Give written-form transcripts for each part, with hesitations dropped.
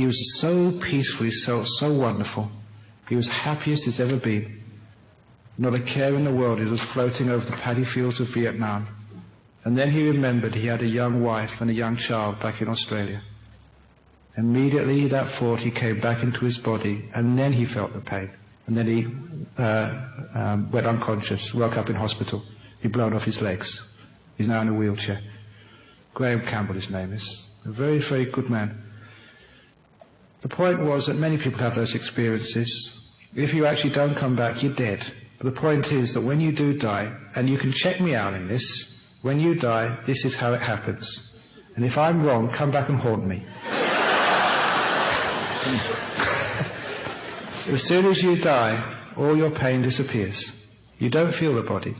He was so peaceful, he felt so wonderful. He was happiest he's ever been. Not a care in the world. He was floating over the paddy fields of Vietnam. And then he remembered he had a young wife and a young child back in Australia. Immediately that thought, he came back into his body, and then he felt the pain. And then he went unconscious, woke up in hospital. He'd blown off his legs. He's now in a wheelchair. Graham Campbell, his name is. A very, very good man. The point was that many people have those experiences. If you actually don't come back, you're dead. But the point is that when you do die, and you can check me out in this, when you die, this is how it happens. And if I'm wrong, come back and haunt me. As soon as you die, all your pain disappears. You don't feel the body.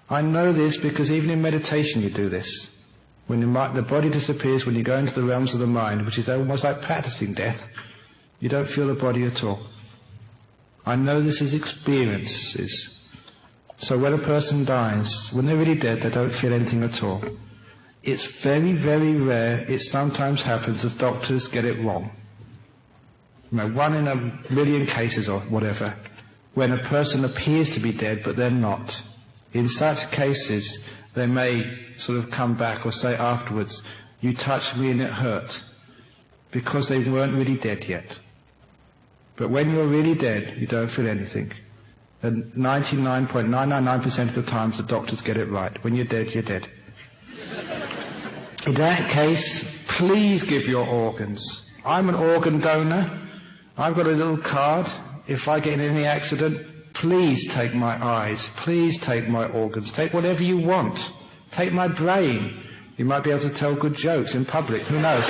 I know this because even in meditation you do this. When the body disappears, when you go into the realms of the mind, which is almost like practicing death, you don't feel the body at all. I know this as experiences. So when a person dies, when they're really dead, they don't feel anything at all. It's very, very rare. It sometimes happens that doctors get it wrong. 1 in a million cases or whatever, when a person appears to be dead but they're not. In such cases, they may sort of come back or say afterwards, you touched me and it hurt, because they weren't really dead yet. But when you're really dead, you don't feel anything. And 99.999% of the times the doctors get it right. When you're dead, you're dead. In that case, please give your organs. I'm an organ donor. I've got a little card. If I get in any accident, please take my eyes. Please take my organs. Take whatever you want. Take my brain. You might be able to tell good jokes in public. Who knows?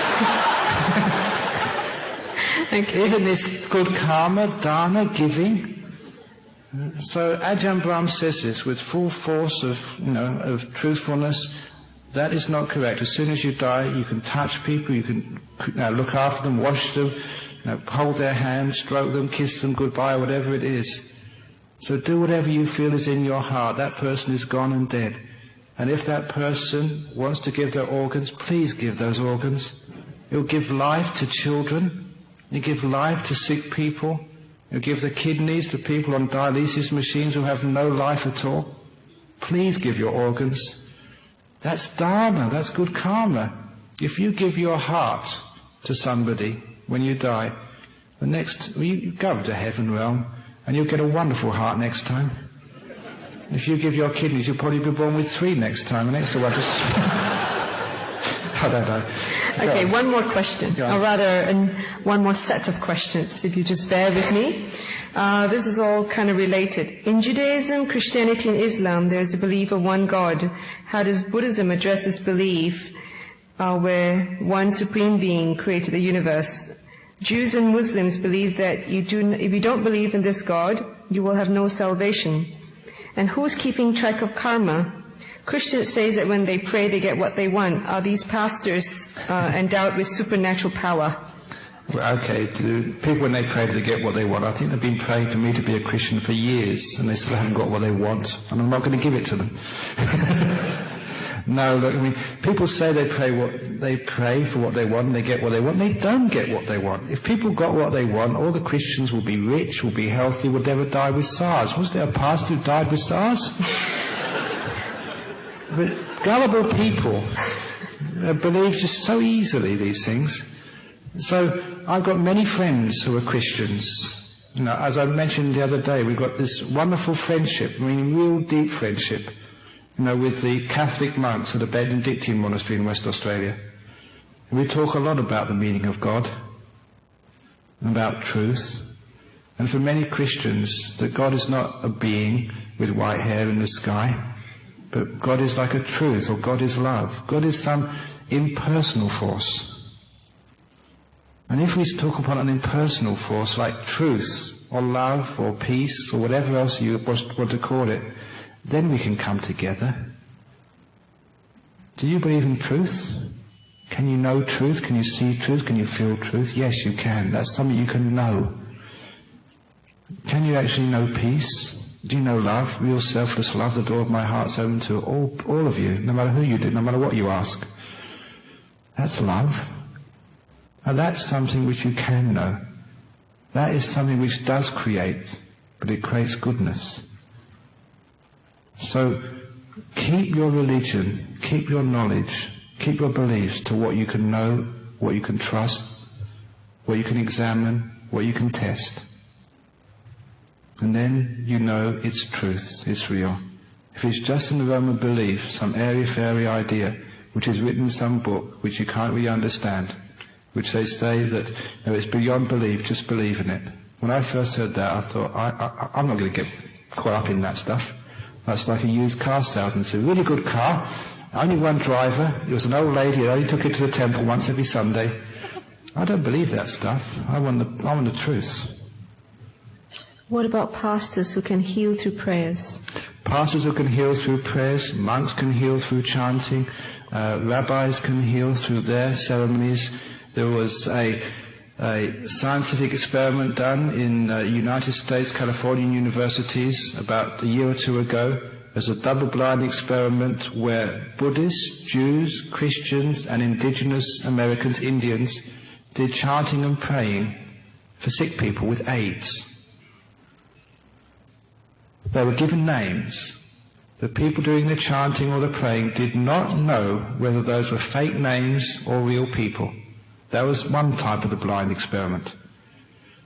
Isn't this good karma, dana, giving? So Ajahn Brahm says this with full force of truthfulness. That is not correct. As soon as you die, you can touch people, you can look after them, wash them, hold their hands, stroke them, kiss them goodbye, whatever it is. So do whatever you feel is in your heart. That person is gone and dead. And if that person wants to give their organs, please give those organs. It'll give life to children. It'll give life to sick people. It'll give the kidneys to people on dialysis machines who have no life at all. Please give your organs. That's dharma, that's good karma. If you give your heart to somebody when you die, you go to heaven realm and you'll get a wonderful heart next time. If you give your kidneys, you'll probably be born with 3 next time, an extra one just... I don't know. Okay, one more question, or rather, one more set of questions, if you just bear with me. This is all kind of related. In Judaism, Christianity, and Islam, there is a belief of one God. How does Buddhism address this belief where one supreme being created the universe? Jews and Muslims believe that if you don't believe in this God, you will have no salvation. And who's keeping track of karma? Christians say that when they pray, they get what they want. Are these pastors endowed with supernatural power? Well, okay, people when they pray, they get what they want. I think they've been praying for me to be a Christian for years, and they still haven't got what they want, and I'm not going to give it to them. No, look, I mean, people say they pray for what they want, and they get what they want. They don't get what they want. If people got what they want, all the Christians will be rich, will be healthy, would never die with SARS. Was there a pastor who died with SARS? But gullible people believe just so easily these things. So I've got many friends who are Christians. As I mentioned the other day, we've got this wonderful friendship, real deep friendship, with the Catholic monks at the Benedictine monastery in West Australia. We talk a lot about the meaning of God, about truth. And for many Christians, that God is not a being with white hair in the sky, but God is like a truth, or God is love. God is some impersonal force. And if we talk upon an impersonal force like truth, or love, or peace, or whatever else you want to call it, then we can come together. Do you believe in truth? Can you know truth? Can you see truth? Can you feel truth? Yes, you can. That's something you can know. Can you actually know peace? Do you know love? Real selfless love. The door of my heart's open to all of you, no matter who you do, no matter what you ask. That's love. And that's something which you can know. That is something which does create, but it creates goodness. So keep your religion, keep your knowledge, keep your beliefs to what you can know, what you can trust, what you can examine, what you can test. And then you know it's truth, it's real. If it's just in the realm of belief, some airy-fairy idea, which is written in some book, which you can't really understand, which they say that it's beyond belief, just believe in it. When I first heard that, I thought, I'm not going to get caught up in that stuff. That's like a used car salesman. It's a really good car, only one driver. It was an old lady who only took it to the temple once every Sunday. I don't believe that stuff. I want the truth. What about pastors who can heal through prayers? Pastors who can heal through prayers, monks can heal through chanting, rabbis can heal through their ceremonies. There was a scientific experiment done in United States, Californian universities about a year or two ago. There's a double-blind experiment where Buddhists, Jews, Christians and indigenous Americans, Indians, did chanting and praying for sick people with AIDS. They were given names. The people doing the chanting or the praying did not know whether those were fake names or real people. That was one type of the blind experiment.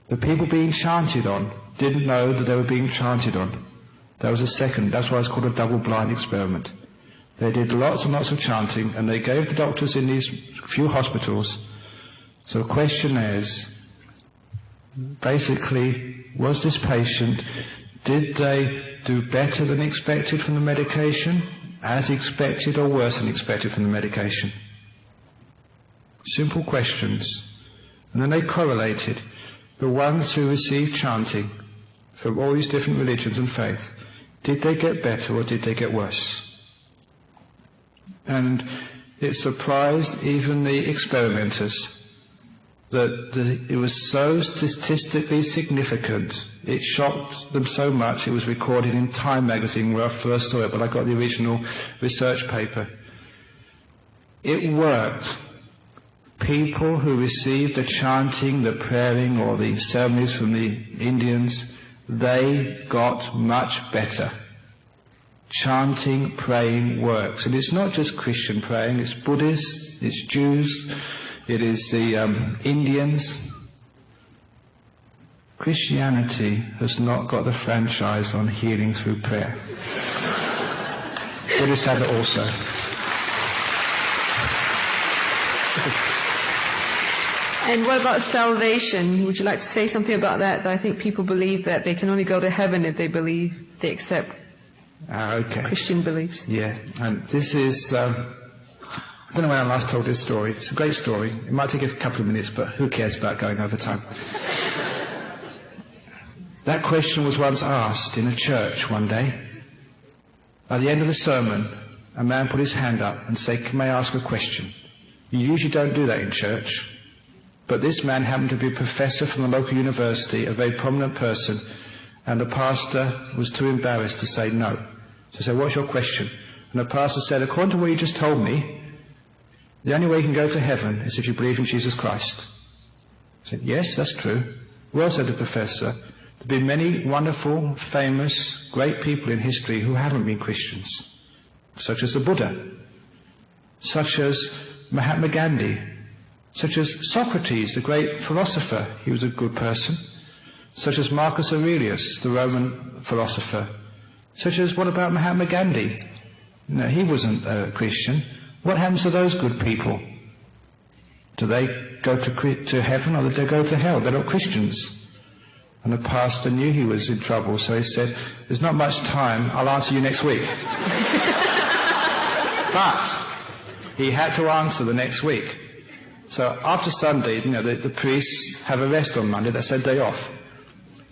The people being chanted on didn't know that they were being chanted on. That was a second. That's why it's called a double-blind experiment. They did lots and lots of chanting, and they gave the doctors in these few hospitals. So the question is, basically, was this patient, did they do better than expected from the medication, as expected, or worse than expected from the medication? Simple questions. And then they correlated the ones who received chanting from all these different religions and faith. Did they get better or did they get worse? And it surprised even the experimenters that it was so statistically significant. It shocked them so much. It was recorded in Time magazine where I first saw it, but I got the original research paper. It worked. People who received the chanting, the praying, or the ceremonies from the Indians, they got much better. Chanting, praying works. And it's not just Christian praying, it's Buddhists, it's Jews, it is the Indians. Christianity has not got the franchise on healing through prayer. Buddhists have it also. And what about salvation? Would you like to say something about that? I think people believe that they can only go to heaven if they accept Christian beliefs. Yeah, and this is, I don't know when I last told this story. It's a great story. It might take a couple of minutes, but who cares about going over time? That question was once asked in a church one day. At the end of the sermon, a man put his hand up and said, "May I ask a question?" You usually don't do that in church. But this man happened to be a professor from the local university, a very prominent person, and the pastor was too embarrassed to say no. So he said, "What's your question?" And the pastor said, "According to what you just told me, the only way you can go to heaven is if you believe in Jesus Christ." I said, "Yes, that's true." "Well," said the professor, "there have been many wonderful, famous, great people in history who haven't been Christians, such as the Buddha, such as Mahatma Gandhi, such as Socrates, the great philosopher. He was a good person. Such as Marcus Aurelius, the Roman philosopher. Such as, what about Mahatma Gandhi? No, he wasn't a Christian. What happens to those good people? Do they go to heaven or do they go to hell? They're not Christians." And the pastor knew he was in trouble, so he said, "There's not much time. I'll answer you next week." But he had to answer the next week. So after Sunday, the priests have a rest on Monday. That's their day off.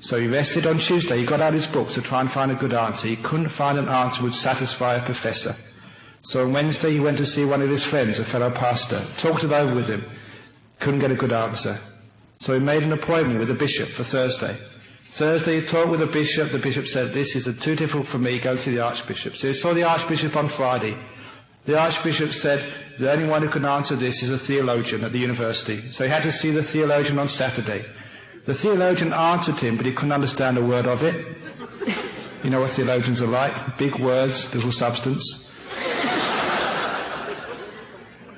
So he rested on Tuesday. He got out his books to try and find a good answer. He couldn't find an answer which would satisfy a professor. So on Wednesday he went to see one of his friends, a fellow pastor, talked it over with him. Couldn't get a good answer. So he made an appointment with the bishop for Thursday. Thursday he talked with the bishop. The bishop said, "This is too difficult for me. Go to the archbishop." So he saw the archbishop on Friday. The archbishop said, the only one who can answer this is a theologian at the university. So he had to see the theologian on Saturday. The theologian answered him, but he couldn't understand a word of it. You know what theologians are like? Big words, little substance.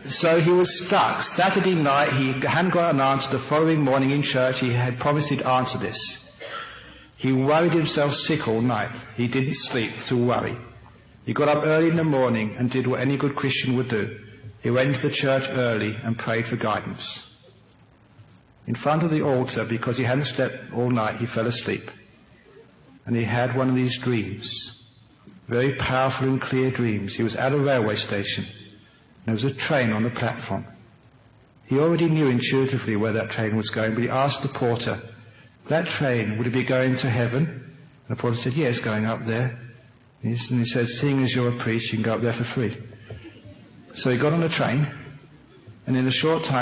So he was stuck. Saturday night, he hadn't got an answer. The following morning in church, he had promised he'd answer this. He worried himself sick all night. He didn't sleep through worry. He got up early in the morning and did what any good Christian would do. He went to the church early and prayed for guidance. In front of the altar, because he hadn't slept all night, he fell asleep. And he had one of these dreams. Very powerful and clear dreams. He was at a railway station. There was a train on the platform. He already knew intuitively where that train was going, but he asked the porter, that train, would it be going to heaven? And the porter said, yes, going up there. And he said, seeing as you're a priest, you can go up there for free. So he got on the train, and in a short time,